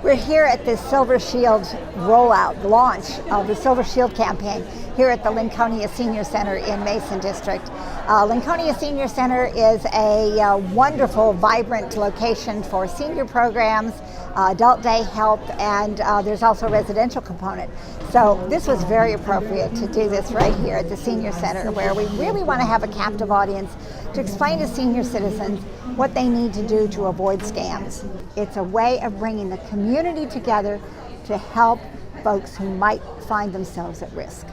We're here at the Silver Shield rollout, launch of the Silver Shield campaign here at the Lincolnia Senior Center in Mason District. Lincolnia Senior Center is a wonderful, vibrant location for senior programs, adult day help, and there's also a residential component. So this was very appropriate to do this right here at the Senior Center, where we really want to have a captive audience to explain to senior citizens what they need to do to avoid scams. It's a way of bringing the community together to help folks who might find themselves at risk.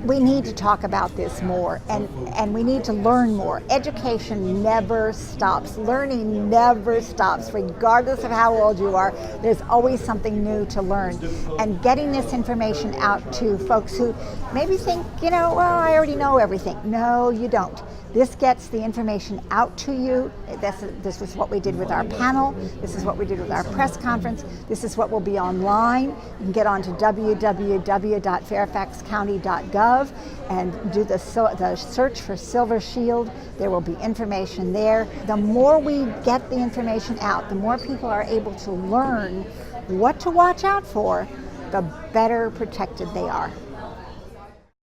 We need to talk about this more, and we need to learn more. Education never stops. Learning never stops. Regardless of how old you are, there's always something new to learn. And getting this information out to folks who maybe think, well, I already know everything. No, you don't. This gets the information out to you. This is what we did with our panel. This is what we did with our press conference. This is what will be online. You can get onto www.fairfaxcounty.gov and do the search for Silver Shield. There will be information there. The more we get the information out, the more people are able to learn what to watch out for, the better protected they are.